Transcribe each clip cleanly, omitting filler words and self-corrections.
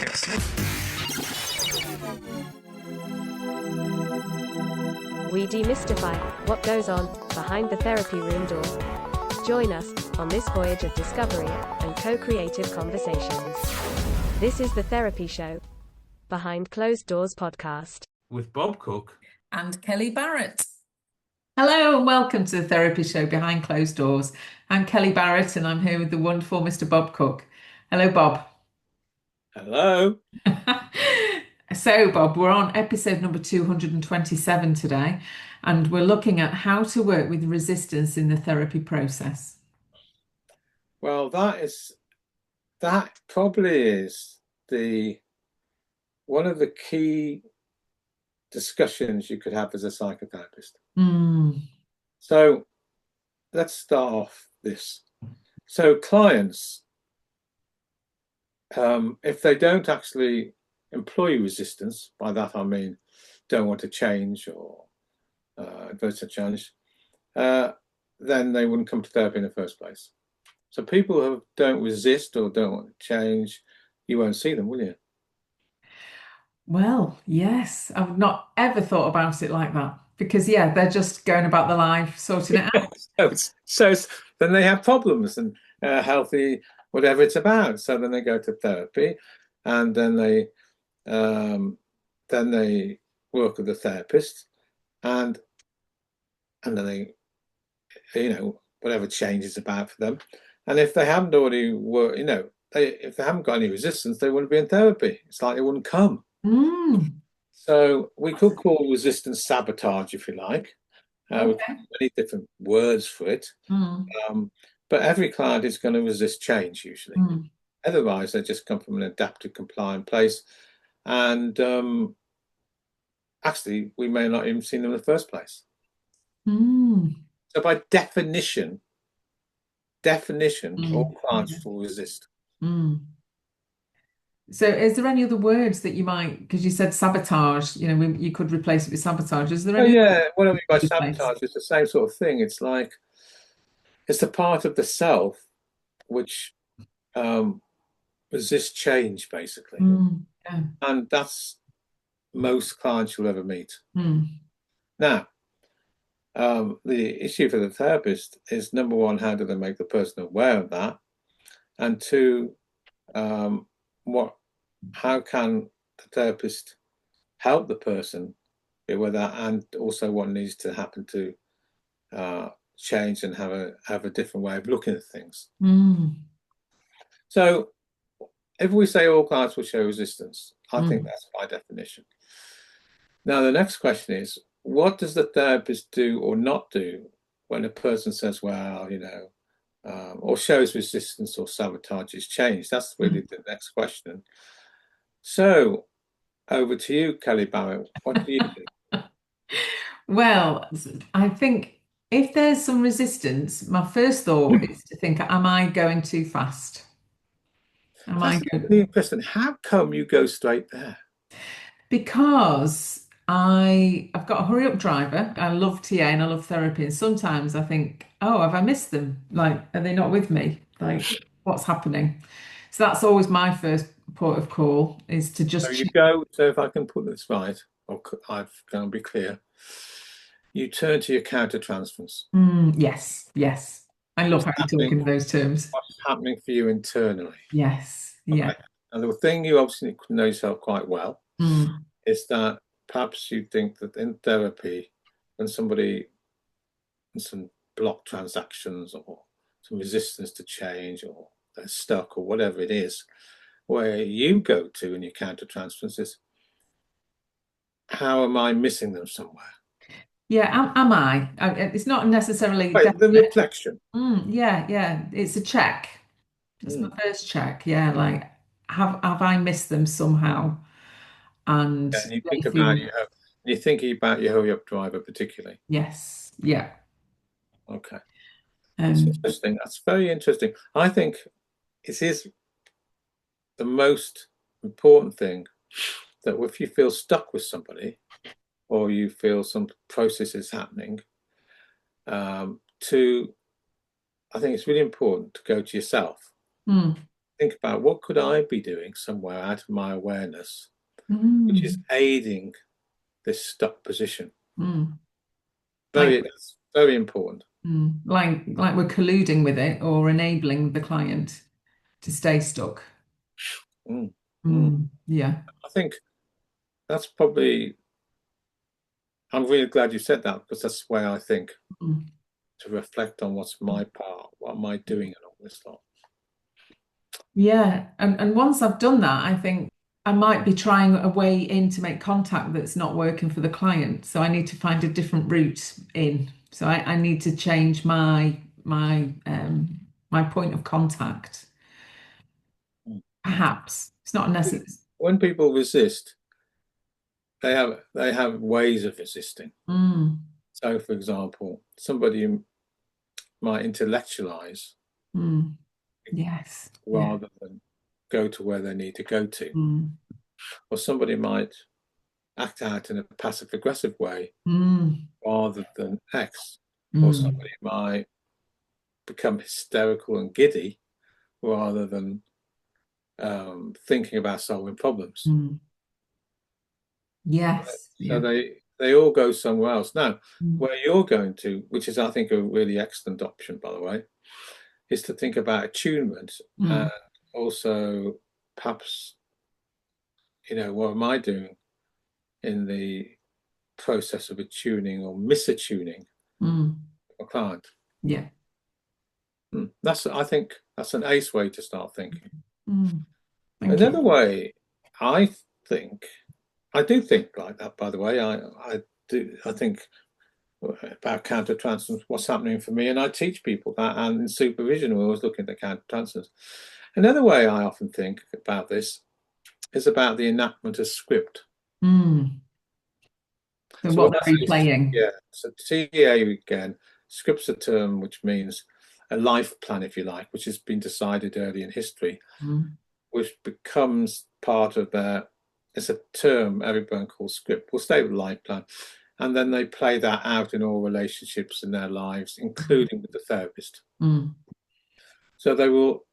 We demystify what goes on behind the therapy room door. Join us on this voyage of discovery and co-creative conversations. This is the Therapy Show, Behind Closed Doors podcast. With Bob Cooke and Kellie Barratt. Hello and welcome to the Therapy Show Behind Closed Doors. I'm Kellie Barratt and I'm here with the wonderful Mr. Bob Cooke. Hello, Bob. Hello. So, Bob, we're on episode number 227 today, and we're looking at how to work with resistance in the therapy process. Well, that probably is one of the key discussions you could have as a psychotherapist. So let's start off this. So clients, if they don't actually employ resistance, by that I mean don't want to change or adverse to change, then they wouldn't come to therapy in the first place. So people who don't resist or don't want to change, you won't see them, will you? Well, yes, I've not ever thought about it like that because, yeah, they're just going about their life, sorting it out. so then they have problems and healthy, whatever it's about. So then they go to therapy and then they work with the therapist and then they, whatever change is about for them. And if they haven't already worked, if they haven't got any resistance, they wouldn't be in therapy. It's like they wouldn't come. So we could call resistance sabotage, if you like. We have many different words for it. But every client is going to resist change usually. Otherwise, they just come from an adaptive, compliant place. And actually, we may not even seen them in the first place. So by definition, all clients will resist. So is there any other words that you might, because you said sabotage, you could replace it with sabotage. Is there any? What I mean by sabotage is the same sort of thing. It's like, it's the part of the self which resists change, basically. And that's most clients you'll ever meet. Now, the issue for the therapist is, number one, how do they make the person aware of that? And two, how can the therapist help the person with that, and also what needs to happen to change and have a different way of looking at things. So if we say all clients will show resistance, I think that's by definition. Now the next question is, what does the therapist do or not do when a person says, well, or shows resistance or sabotages change? That's really the next question. So over to you, Kellie Barratt. What do you think? Well, I think if there's some resistance, my first thought is to think, am I going too fast? That's really interesting. How come you go straight there? Because I've got a hurry up driver. I love TA and I love therapy. And sometimes I think, oh, have I missed them? Like, are they not with me? Like, what's happening? So that's always my first port of call, is to just... So if I can put this right, or I've got to be clear, you turn to your counter-transference. Yes. I love how you talk in those terms. What's happening for you internally? Yes, yeah. Okay. And the thing you obviously know yourself quite well is that perhaps you think that in therapy, when somebody in some block transactions or some resistance to change or they're stuck or whatever it is, where you go to in your counter-transference is, how am I missing them somewhere? Yeah, am I? It's not necessarily the reflection. Yeah. It's a check. It's my first check. Yeah, like have I missed them somehow? And you think about you're thinking about your hurry up driver particularly. Yes. Yeah. Okay. That's interesting. That's very interesting. I think it is the most important thing that if you feel stuck with somebody, or you feel some process is happening, I think it's really important to go to yourself. think about what could I be doing somewhere out of my awareness, which is Mm. aiding this stuck position. Mm. Like That's very important. like we're colluding with it or enabling the client to stay stuck. Mm. Mm. Yeah. I think that's probably, I'm really glad you said that because that's the way I think, Mm. to reflect on what's my part, what am I doing in all this lot. Yeah. And once I've done that, I think I might be trying a way in to make contact that's not working for the client. So I need to find a different route in. So I need to change my point of contact. Mm. Perhaps it's not necessary. When people resist, they have ways of resisting. Mm, So, for example, somebody might intellectualize mm, yes. Yeah. rather than go to where they need to go to, Mm, or somebody might act out in a passive aggressive way mm, rather than X, or mm, somebody might become hysterical and giddy rather than thinking about solving problems. mm. Yes. So Yeah. they all go somewhere else. Now, Mm, where you're going to, which is I think a really excellent option, by the way, is to think about attunement and mm, also perhaps, what am I doing in the process of attuning or misattuning mm. a client? Yeah. I think that's an ace way to start thinking. Mm. Thank you. Another way, I think, I do think like that, by the way. I think about countertransference, what's happening for me, and I teach people that. And in supervision, we're always looking at countertransference. Another way I often think about this is about the enactment of script. Mm. So So what when I they're say, replaying. yeah, so TA again, script's a term which means a life plan, if you like, which has been decided early in history, Mm, which becomes part of their, it's a term everyone calls script. We'll stay with life plan. And then they play that out in all relationships in their lives, including with the therapist. mm, So they will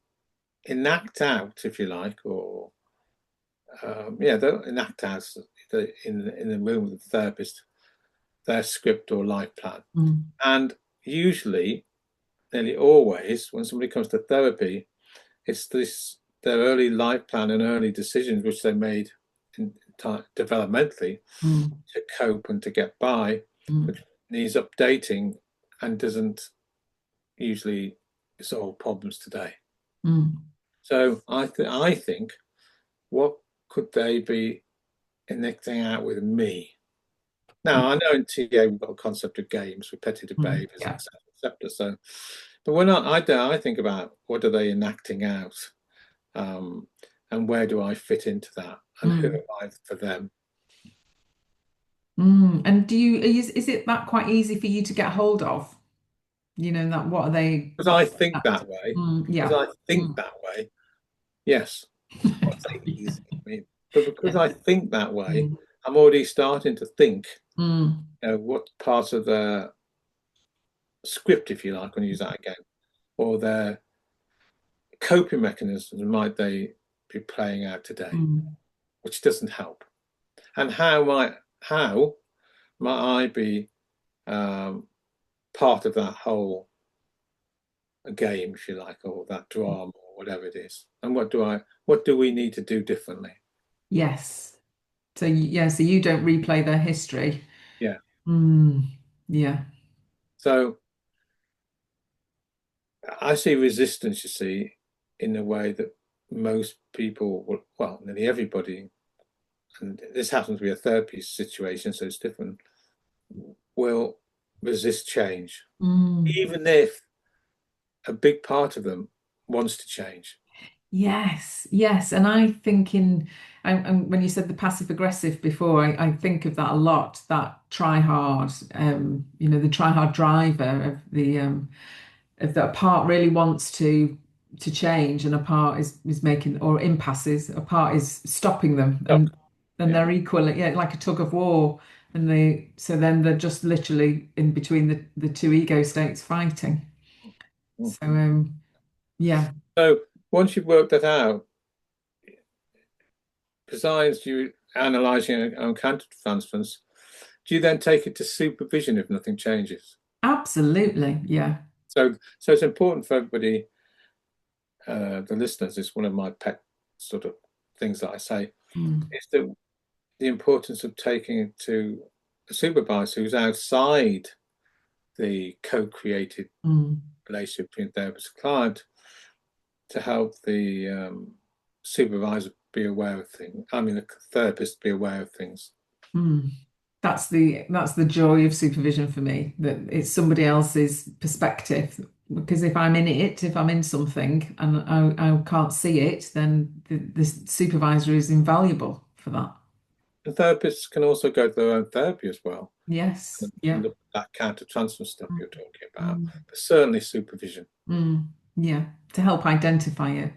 enact out, if you like, or they'll enact out in the room with the therapist their script or life plan. mm, And usually, nearly always, when somebody comes to therapy, it's their early life plan and early decisions which they made developmentally mm, to cope and to get by, mm, which needs updating and doesn't usually solve problems today. mm, So I think, what could they be enacting out with me? Now I know in TA we've got a concept of games, repetitive behaviours, yeah. etc., etc. So, but when I think about what are they enacting out, um, and where do I fit into that, and who Mm, am I for them? And is it that quite easy for you to get hold of? That what are they, Because what? I think that way. Because Yeah. I think Mm. that way. Yes, I say easy. I mean, but because Yeah. I think that way, Mm, I'm already starting to think, mm, what part of the script, if you like, I'm going to use that again, or their coping mechanisms might they be playing out today, mm, which doesn't help. And how might I be part of that whole game, if you like, or that drama, or whatever it is? And what do we need to do differently? yes. So you don't replay their history. Yeah. Mm, yeah. So I see resistance, you see, in the way that most people, well, nearly everybody, and this happens to be a therapy situation, so it's different, will resist change, Mm, even if a big part of them wants to change. yes. Yes. And I think and when you said the passive aggressive before, I think of that a lot, that try hard, the try hard driver of if that a part really wants to change and a part is making or impasses, a part is stopping them Oh, and yeah. they're equal, yeah, like a tug of war. And then they're just literally in between the two ego states fighting. Mm. So yeah. So once you've worked that out, besides you analysing and counter transference, do you then take it to supervision if nothing changes? Absolutely. Yeah. So it's important for everybody, the listeners. It's one of my pet sort of things that I say is that the importance of taking it to a supervisor who's outside the co-created relationship between therapist and client to help the supervisor be aware of things. I mean, the therapist be aware of things. That's the joy of supervision for me, that it's somebody else's perspective. Because if I'm in it, if I'm in something and I can't see it, then the supervisor is invaluable for that. And therapists can also go to their own therapy as well. Yes. And Yeah. look at that counter transfer stuff you're talking about. But certainly supervision. Yeah. To help identify it.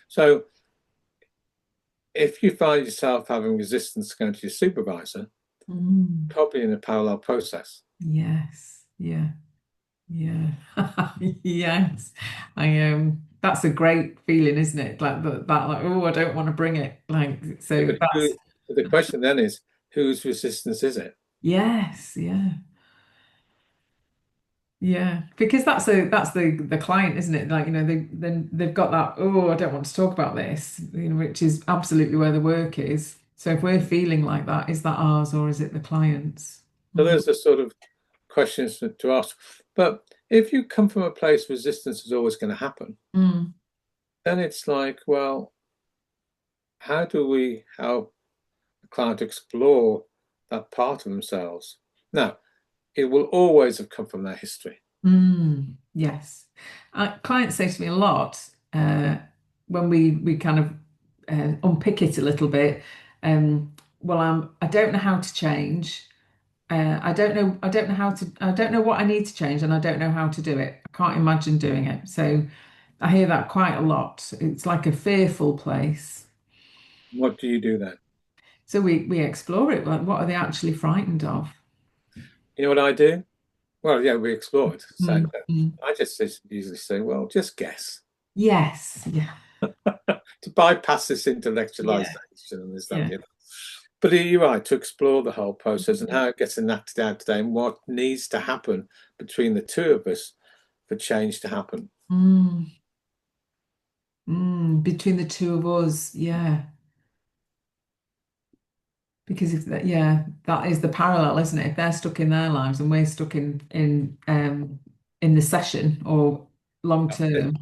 So if you find yourself having resistance going to your supervisor, probably in a parallel process. Yes. Yeah. Yeah. Yes. That's a great feeling, isn't it? Like that like, oh, I don't want to bring it. Like, so Yeah, that's the question then is, whose resistance is it? yes, yeah. Yeah, because that's the client, isn't it? Like, then they've got that, oh, I don't want to talk about this, which is absolutely where the work is. So if we're feeling like that, is that ours or is it the client's? So there's the sort of questions to ask. But if you come from a place resistance is always going to happen, then it's like, well, how do we help the client explore that part of themselves? Now, it will always have come from their history. Yes. Clients say to me a lot when we kind of unpick it a little bit. Well, I don't know how to change. I don't know I don't know what I need to change, and I don't know how to do it. I can't imagine doing it. So I hear that quite a lot. It's like a fearful place. What do you do then? So we explore it. Like, what are they actually frightened of? You know what I do? Well, yeah, we explore it. So Mm. I just usually say, well, just guess. Yes. Yeah. To bypass this Yeah. intellectualization and this, that, Yeah. and the other. But you're right, to explore the whole process and how it gets enacted out today and what needs to happen between the two of us for change to happen. Between the two of us, yeah. Because if that, yeah, that is the parallel, isn't it? If they're stuck in their lives and we're stuck in the session or long term,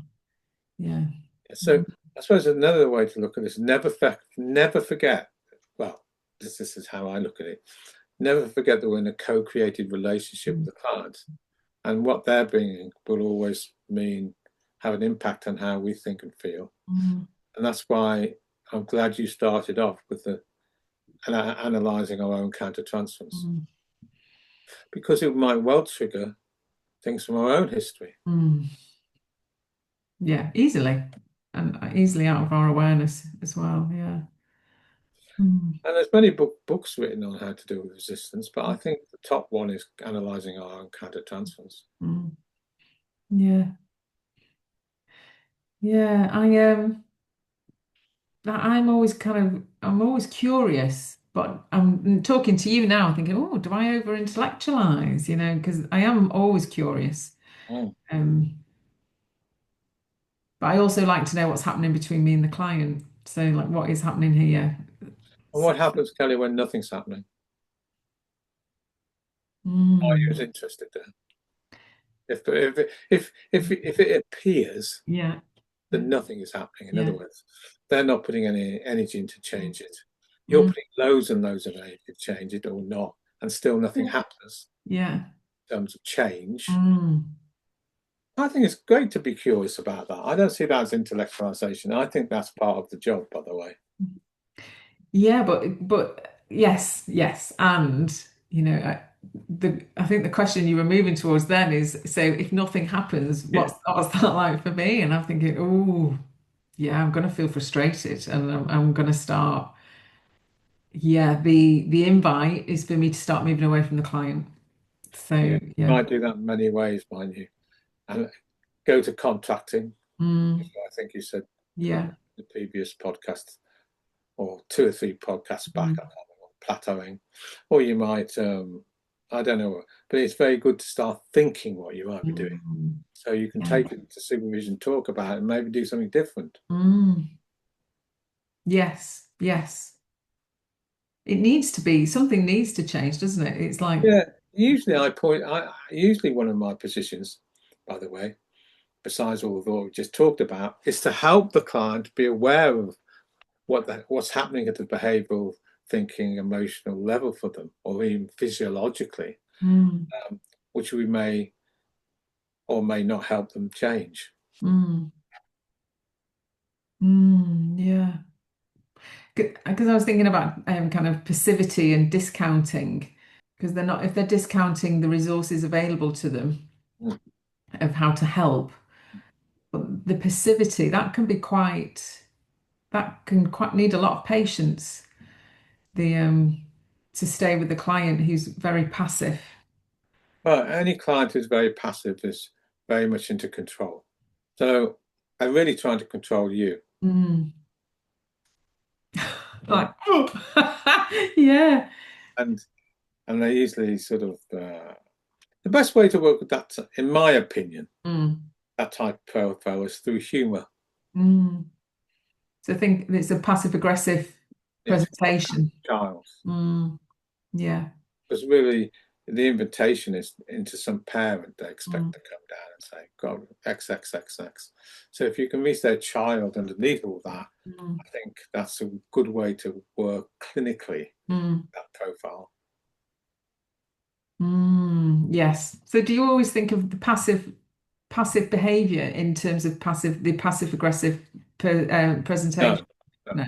yeah. So I suppose another way to look at this: never forget. Well, this is how I look at it. Never forget that we're in a co-created relationship with the client, and what they're bringing will always have an impact on how we think and feel. And that's why I'm glad you started off with analysing our own countertransference, because it might well trigger things from our own history. Yeah, easily and easily out of our awareness as well. Yeah. And there's many books written on how to deal with resistance, but I think the top one is analysing our own countertransference. Yeah. Yeah, I'm always curious, but I'm talking to you now thinking, oh, do I over intellectualize? Because I am always curious. But I also like to know what's happening between me and the client. So, like, what is happening here? And what happens, Kelly, when nothing's happening? Are you as interested then? If it appears Yeah. that nothing is happening, in other words, they're not putting any energy into change it. You're putting loads and loads of energy to change it or not, and still nothing happens. Yeah. In terms of change. I think it's great to be curious about that. I don't see that as intellectualization. I think that's part of the job, by the way. Yeah, but yes, and I think the question you were moving towards then is, so if nothing happens, what's that like for me? And I'm thinking, oh, yeah, I'm going to feel frustrated, and I'm going to start. Yeah, the invite is for me to start moving away from the client. So You might do that in many ways, mind you, and go to contracting. Mm. I think you said Yeah. the previous podcast, or 2 or 3 podcasts back, I can't remember, plateauing. Or you might, I don't know, but it's very good to start thinking what you might be doing. Mm. So you can Yeah. take it to supervision, talk about it, and maybe do something different. Mm. Yes. Yes. It needs to be, something needs to change, doesn't it? It's like, Yeah, usually usually one of my positions, by the way, besides all of what we just talked about, is to help the client be aware of what's happening at the behavioral thinking, emotional level for them, or even physiologically, mm, which we may or may not help them change. mm, yeah. Because I was thinking about kind of passivity and discounting, because they're not, if they're discounting the resources available to them Mm. of how to help, but the passivity, that can quite need a lot of patience. The To stay with the client who's very passive. Well, any client who's very passive is very much into control. So I'm really trying to control you. Mm. Um, Like, yeah. and they usually sort of the best way to work with that, in my opinion, Mm. that type of profile is through humour. Mm. So I think it's a passive aggressive Yes, presentation. child. Mm. Yeah. Because really, the invitation is into some parent they expect Mm. to come down and say, God, X, X, X, X. So if you can reach their child underneath all that, Mm. I think that's a good way to work clinically, Mm. that profile. Yes. So do you always think of the passive behavior in terms of the passive aggressive No, presentation? no, No.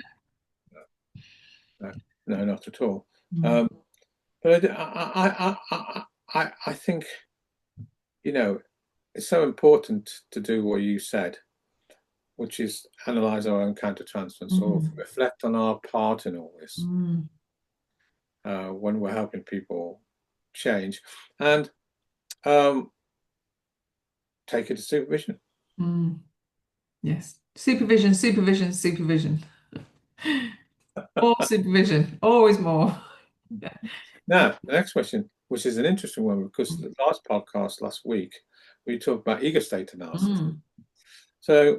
no, no, not at all. Mm. But I think, it's so important to do what you said, which is analyze our own countertransference or Mm. reflect on our part in all this Mm. when we're helping people change, and take it to supervision. Mm. Yes. Supervision, supervision, supervision. More supervision, always more. Now, the next question, which is an interesting one, because the last podcast last week, we talked about ego state analysis. Mm. So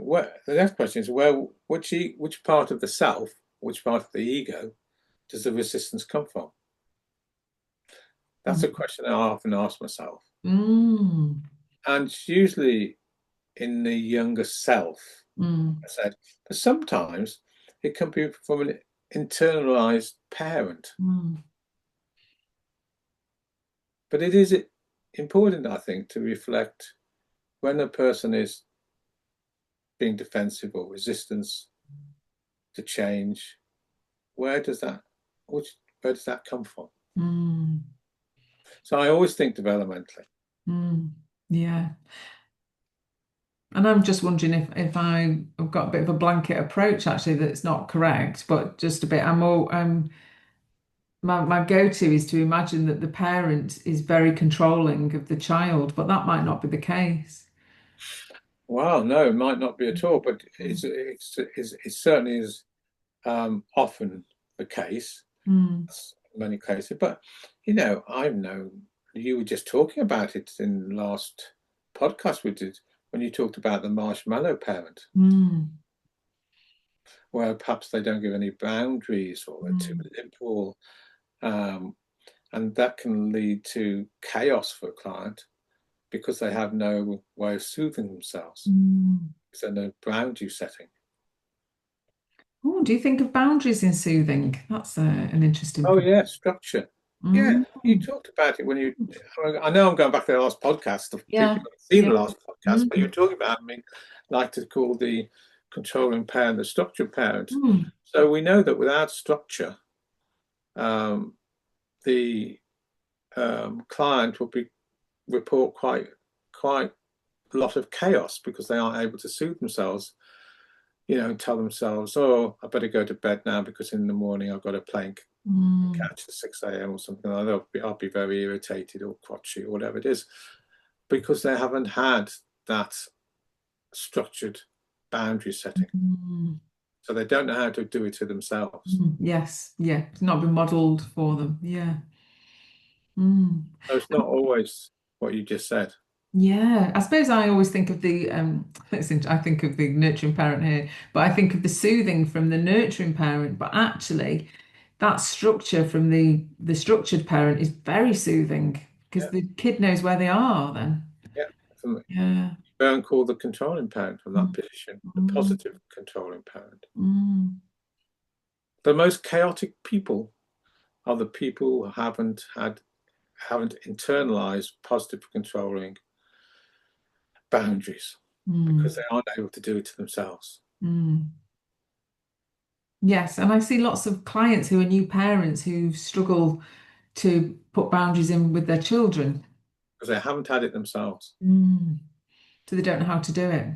the next question is, which part of the self, which part of the ego, does the resistance come from? That's a question I often ask myself. Mm. And it's usually in the younger self, Mm. I said, but sometimes it can be from an internalized parent. Mm. But it is important, I think, to reflect when a person is being defensive or resistance to change, where does that where does that come from? Mm. So I always think developmentally. Mm. Yeah. And I'm just wondering if I've got a bit of a blanket approach actually that's not correct, but just a bit. My go-to is to imagine that the parent is very controlling of the child, but that might not be the case. Wow, no, it might not be at all, but it certainly is often the case, Mm. in many cases. But I've known, you were just talking about it in the last podcast we did when you talked about the marshmallow parent, Mm. where perhaps they don't give any boundaries or are too Mm. liberal, and that can lead to chaos for a client because they have no way of soothing themselves. Mm. There's no boundary setting. Oh, do you think of boundaries in soothing? That's an interesting Oh point. yeah, structure. Yeah, Mm. you talked about it when you. I know I'm going back to the last podcast. The people Yeah. haven't seen Yeah. the last podcast, but Mm. you're talking about. I mean, like to call the controlling parent the structured parent. Mm. So we know that without structure, um, the client will report quite a lot of chaos because they aren't able to soothe themselves. Tell themselves, "Oh, I better go to bed now because in the morning I've got a plane Mm. catch at 6 a.m. or something like that. I'll be very irritated or crotchety or whatever it is because they haven't had that structured boundary setting. Mm. So they don't know how to do it to themselves. Yes, yeah, it's not been modeled for them. Yeah. Mm. So it's not always what you just said. Yeah, I suppose I always think of the I think of the nurturing parent here, but I think of the soothing from the nurturing parent. But actually, that structure from the structured parent is very soothing because Yeah, the kid knows where they are then. yeah. Definitely. Yeah. Don't call the controlling parent from that Mm, position, the mm, positive controlling parent. mm, The most chaotic people are the people who haven't internalized positive controlling boundaries because mm, they aren't able to do it to themselves. mm. Yes, and I see lots of clients who are new parents who struggle to put boundaries in with their children. Because they haven't had it themselves. Mm. So they don't know how to do it.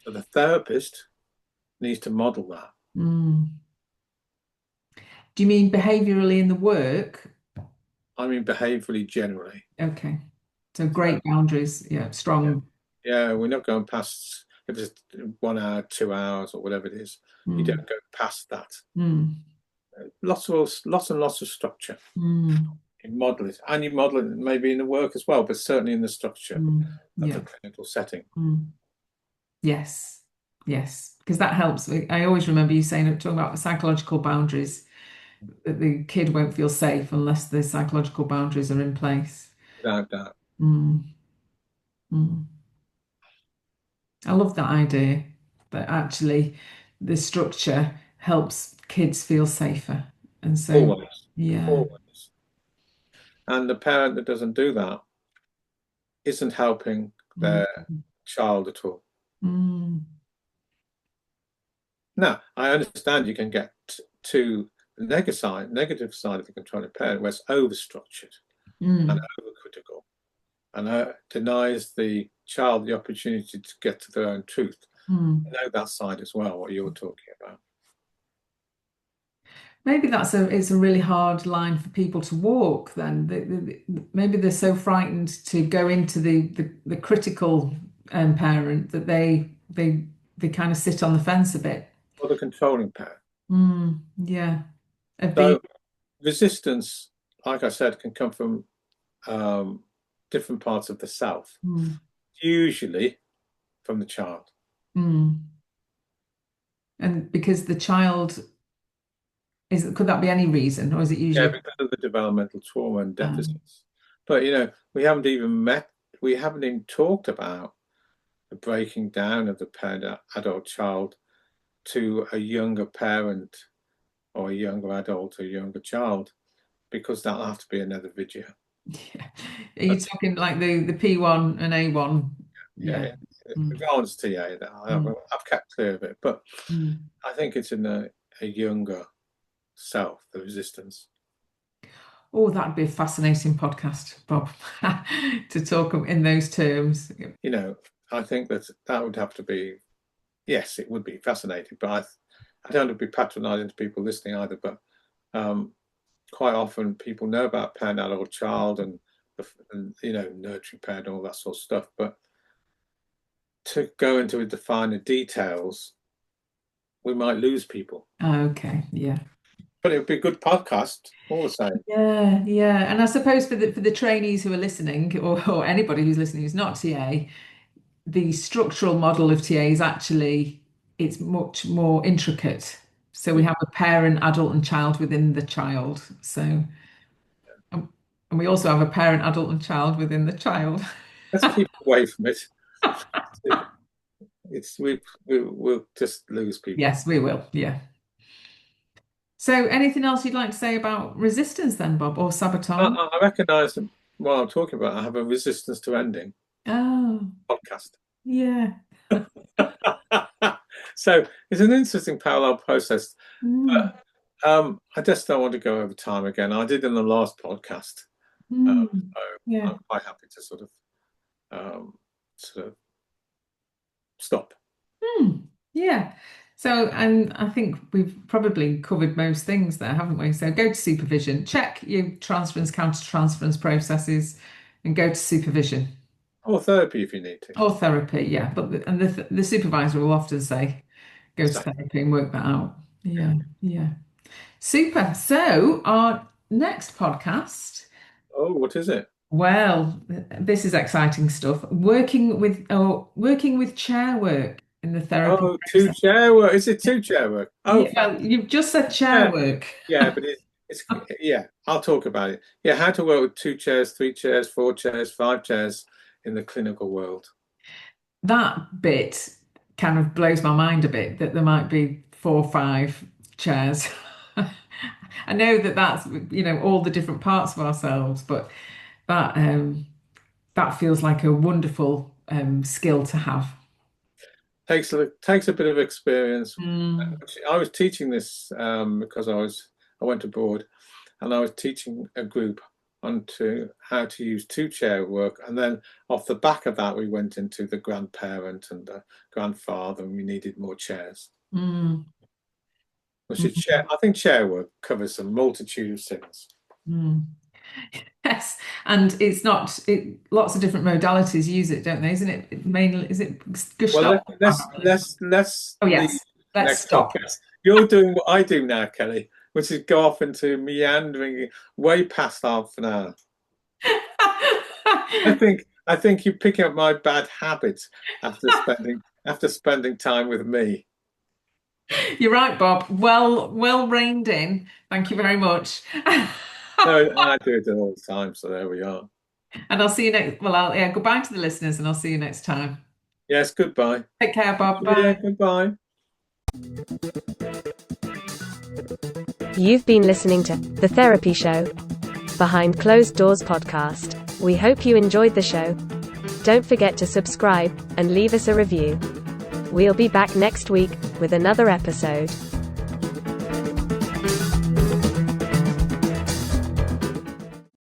So the therapist needs to model that. Mm. Do you mean behaviorally in the work? I mean, behaviorally, generally. Okay. So So, great boundaries. Yeah, yeah, strong. yeah, we're not going past, if it's 1 hour, 2 hours, or whatever it is, you Mm. don't go past that. Mm. Lots and lots of structure. Mm. You model it, and you model it maybe in the work as well, but certainly in the structure Mm. of the Yeah. clinical setting. Mm. Yes. Yes. Because that helps. I always remember you saying, talking about psychological boundaries, that the kid won't feel safe unless the psychological boundaries are in place. Without doubt. Mm. Mm. I love that idea that actually the structure helps kids feel safer. And so, Always. yeah. Always. And the parent that doesn't do that isn't helping Mm. their child at all. Mm. Now, I understand you can get to the negative side of the controlling parent, where it's overstructured and Mm. overcritical, and denies the child the opportunity to get to their own truth. Mm. I know that side as well, what you're talking about. Maybe it's a really hard line for people to walk then. Maybe they're so frightened to go into the critical parent that they kind of sit on the fence a bit. Or the controlling parent. Yeah. Of being, So resistance, like I said, can come from different parts of the self, mm, usually from the child. mm. And because the child could that be any reason, or is it Yeah, usually because of the developmental trauma and um, deficits. But we haven't even talked about the breaking down of the parent adult child to a younger parent or a younger adult or a younger child, because that'll have to be another video. yeah. Are you talking like the P1 and A1? Yeah. Yeah, Mm, advanced TA that mm, I've kept clear of it, but mm. I think it's in a younger self, the resistance. Oh, that'd be a fascinating podcast, Bob, to talk in those terms. I think that would have to be, yes, it would be fascinating, but I don't want to be patronizing to people listening either, but quite often people know about parent, adult, child, and nurturing parent, all that sort of stuff, but to go into the finer details, we might lose people. Okay, yeah. But it would be a good podcast, all the same. Yeah, yeah. And I suppose for the trainees who are listening, or anybody who's listening who's not TA, the structural model of TA is actually it's much more intricate. So we Yeah. have a parent, adult, and child within the child. So and we also have a parent, adult, and child within the child. Let's keep away from it. We'll just lose people. Yes, we will. Yeah. So anything else you'd like to say about resistance then, Bob, or sabotage? I recognise what I'm talking about. I have a resistance to ending Oh, podcast. yeah. So it's an interesting parallel process. Mm, But I just don't want to go over time again. I did in the last podcast. mm, So yeah. I'm quite happy to sort of stop. Yeah. So, and I think we've probably covered most things there, haven't we? So go to supervision, check your transference, counter transference processes, and go to supervision. Or therapy if you need to. Or therapy, yeah. But the supervisor will often say, go to therapy and work that out. Yeah, yeah. Super. So our next podcast. Oh, what is it? Well, this is exciting stuff. Working with chair work in the therapy Oh, process. chair work. Is it chair work? Oh, Yeah, well, you've just said chair work. yeah, but it's yeah. I'll talk about it. Yeah, how to work with 2 chairs, 3 chairs, 4 chairs, 5 chairs in the clinical world. That bit kind of blows my mind a bit, that there might be 4 or 5 chairs. I know that that's, all the different parts of ourselves, but that feels like a wonderful skill to have. Takes a bit of experience. I was teaching this because I went abroad, and I was teaching a group onto how to use 2 chair work, and then off the back of that we went into the grandparent and the grandfather, and we needed more chairs. I think chair work covers a multitude of things. Yes, and it's not. Lots of different modalities use it, don't they? Isn't it mainly? Is it Gestalt? Well, let's. Oh yes, let's stop. Podcast. You're doing what I do now, Kelly, which is go off into meandering way past half an hour. I think you're picking up my bad habits after spending time with me. You're right, Bob. Well reined in. Thank you very much. No, I do it all the time, so there we are. And I'll see you next. Well, goodbye to the listeners, and I'll see you next time. Yes, goodbye. Take care, Bob. Bye. Yeah, goodbye. You've been listening to The Therapy Show, Behind Closed Doors podcast. We hope you enjoyed the show. Don't forget to subscribe and leave us a review. We'll be back next week with another episode.